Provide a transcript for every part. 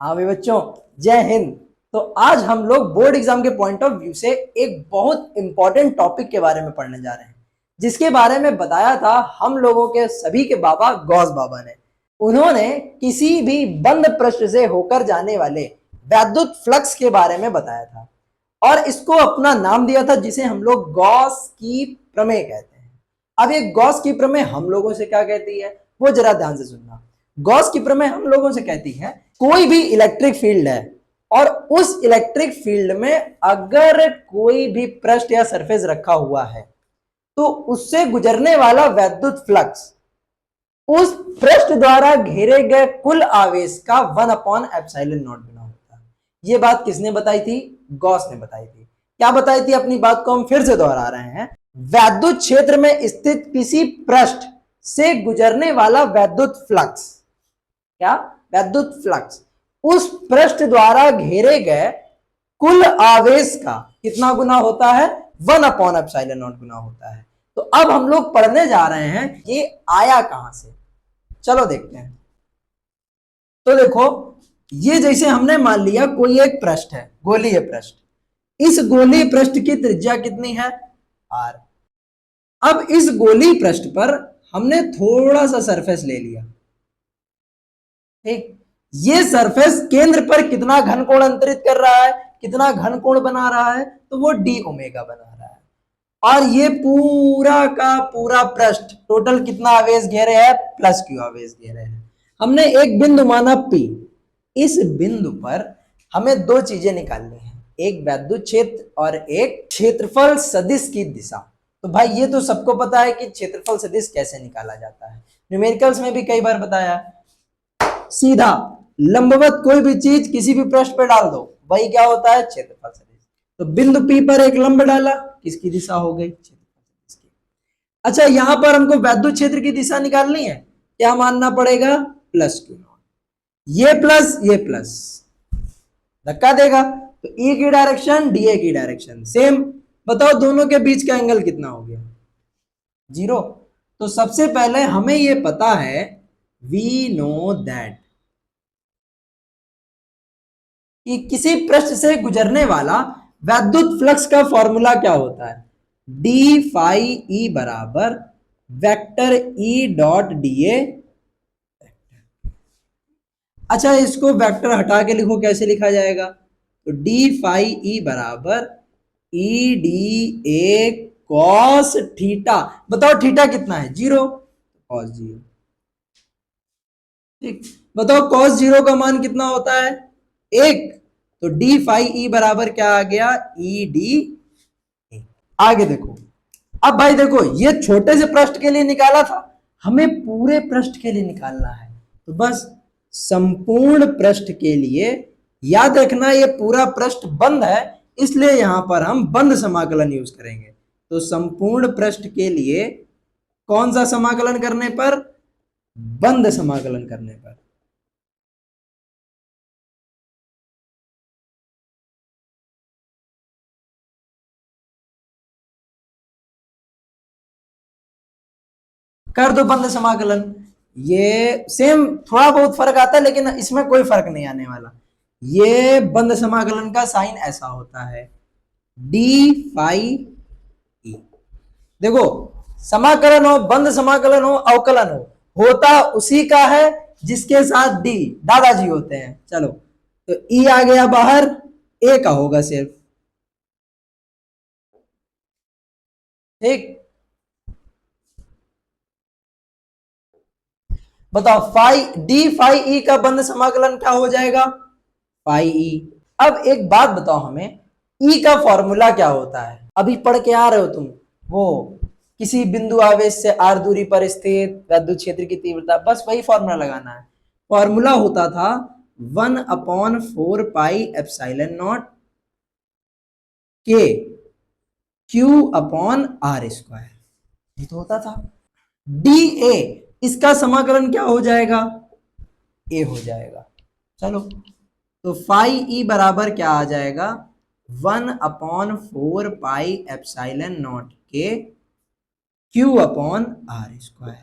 हाँ भाई बच्चों, जय हिंद। तो आज हम लोग बोर्ड एग्जाम के पॉइंट ऑफ व्यू से एक बहुत इंपॉर्टेंट टॉपिक के बारे में पढ़ने जा रहे हैं, जिसके बारे में बताया था हम लोगों के सभी के बाबा गौस बाबा ने। उन्होंने किसी भी बंद पृष्ठ से होकर जाने वाले वैद्युत फ्लक्स के बारे में बताया था और इसको अपना नाम दिया था, जिसे हम लोग गॉस की प्रमेय कहते हैं। अब ये गॉस की प्रमेय हम लोगों से क्या कहती है, वो जरा ध्यान से सुनना। गॉस की प्रमेय हम लोगों से कहती है कोई भी इलेक्ट्रिक फील्ड है और उस इलेक्ट्रिक फील्ड में अगर कोई भी पृष्ठ या सरफेस रखा हुआ है तो उससे गुजरने वाला वैद्युत फ्लक्स उस पृष्ठ द्वारा घेरे गए कुल आवेश का 1/एप्सिलॉन नॉट गुना होता है। ये बात किसने बताई थी? गॉस ने बताई थी। क्या बताई थी? अपनी बात को हम फिर से दोहरा रहे हैं। वैद्युत क्षेत्र में स्थित किसी पृष्ठ से गुजरने वाला वैद्युत फ्लक्स, क्या? वैद्युत फ्लक्स उस पृष्ठ द्वारा घेरे गए कुल आवेश का कितना गुना होता है? 1/एप्सिलॉन नॉट गुना होता है। तो अब हम लोग पढ़ने जा रहे हैं ये आया कहां से। चलो देखते हैं। तो देखो, ये जैसे हमने मान लिया कोई एक पृष्ठ है, गोलीय पृष्ठ। इस गोलीय पृष्ठ की त्रिज्या कितनी है? r। अब इस गोलीय पृष्ठ पर हमने थोड़ा सा सरफेस ले लिया, ठीक। ये सरफेस केंद्र पर कितना घन कोण अंतरित कर रहा है, कितना घन कोण बना रहा है? तो वो डी ओमेगा बना रहा है। और ये पूरा का पूरा पृष्ठ टोटल कितना आवेश घेरे है? प्लस क्यू आवेश घेरे है। हमने एक बिंदु माना P। इस बिंदु पर हमें दो चीजें निकालनी है, एक वैद्युत क्षेत्र और एक क्षेत्रफल सदिश की दिशा। तो भाई ये तो सबको पता है कि क्षेत्रफल सदिश कैसे निकाला जाता है, न्यूमेरिकल्स में भी कई बार बताया। सीधा लंबवत कोई भी चीज किसी भी पृष्ठ पर डाल दो, वही क्या होता है? क्षेत्रफल सदिश। तो बिंदु P पर एक लंब डाला, किसकी दिशा हो गई? क्षेत्रफल सदिश की। अच्छा, यहां पर हमको वैद्युत क्षेत्र की दिशा निकालनी है, क्या मानना पड़ेगा? Plus Q not. ये प्लस धक्का देगा तो E की डायरेक्शन डीए की डायरेक्शन सेम। बताओ दोनों के बीच का एंगल कितना हो गया? 0। तो सबसे पहले हमें यह पता है, वी नो दैट, कि किसी पृष्ठ से गुजरने वाला वैद्युत फ्लक्स का फॉर्मूला क्या होता है? डी फाई ई बराबर वेक्टर ई डॉट डीए। अच्छा, इसको वेक्टर हटा के लिखो, कैसे लिखा जाएगा? तो डी फाई ई बराबर E D A cos theta. बताओ थीटा कितना है? 0। कॉस 0, ठीक। बताओ कॉस 0 का मान कितना होता है? 1। तो डी फाई ई बराबर क्या आ गया? E D. आगे देखो, अब भाई देखो, ये छोटे से पृष्ठ के लिए निकाला था, हमें पूरे पृष्ठ के लिए निकालना है। तो बस संपूर्ण पृष्ठ के लिए याद रखना, ये पूरा पृष्ठ बंद है, इसलिए यहां पर हम बंद समाकलन यूज करेंगे। तो संपूर्ण पृष्ठ के लिए कौन सा समाकलन करने पर? बंद समाकलन करने पर। कर दो बंद समाकलन। ये सेम, थोड़ा बहुत फर्क आता है लेकिन इसमें कोई फर्क नहीं आने वाला। ये बंद समाकलन का साइन ऐसा होता है, डी फाई ई। देखो, समाकलन हो, बंद समाकलन हो, अवकलन हो, होता उसी का है जिसके साथ डी दादाजी होते हैं। चलो, तो ई आ गया बाहर, ए का होगा सिर्फ, ठीक। बताओ फाई डी फाई ई का बंद समाकलन क्या हो जाएगा? फाई ई। अब एक बात बताओ हमें, ई का फॉर्मूला क्या होता है? अभी पढ़ के आ रहे हो तुम, वो किसी बिंदु आवेश से आर दूरी पर स्थित वैद्युत क्षेत्र की तीव्रता, बस वही फॉर्मूला लगाना है। फॉर्मूला होता था 1/4πε0 के Q/r²। ये तो होता था। डी ए, इसका समाकलन क्या हो जाएगा? ए हो जाएगा। चलो, तो फाई ई बराबर क्या आ जाएगा? 1/4πε0 के Q/r²।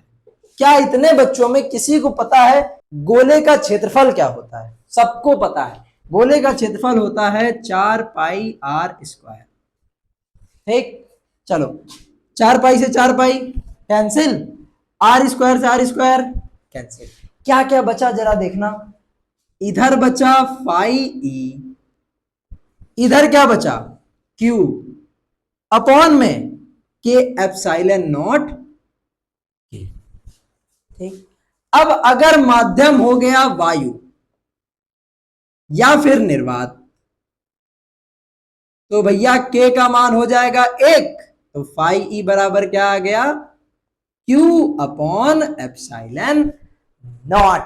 क्या इतने बच्चों में किसी को पता है गोले का क्षेत्रफल क्या होता है? सबको पता है गोले का क्षेत्रफल होता है 4 पाई आर स्क्वायर। ठीक, चलो 4 पाई से 4 पाई कैंसिल, आर स्क्वायर से आर स्क्वायर कैंसिल। क्या क्या बचा जरा देखना, इधर बचा फाई ई, इधर क्या बचा क्यू अपॉन में के एप्सिलॉन नॉट के। ठीक, अब अगर माध्यम हो गया वायु या फिर निर्वात तो भैया के का मान हो जाएगा 1, तो फाई ई बराबर क्या आ गया Q अपॉन एप्सिलॉन नॉट।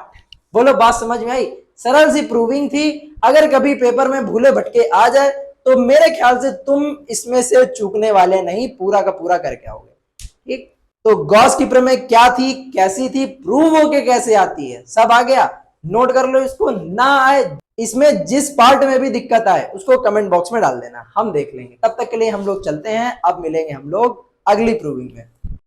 बोलो बात समझ में आई? सरल सी प्रूविंग थी, अगर कभी पेपर में भूले भटके आ जाए तो मेरे ख्याल से तुम इसमें से चूकने वाले नहीं, पूरा का पूरा करके आओगे। ठीक, तो गॉस की प्रमेय क्या थी, कैसी थी, प्रूव होके कैसे आती है, सब आ गया। नोट कर लो इसको, ना आए इसमें जिस पार्ट में भी दिक्कत आए उसको कमेंट बॉक्स में डाल देना, हम देख लेंगे। तब तक के लिए हम लोग चलते हैं, अब मिलेंगे हम लोग अगली प्रूविंग में।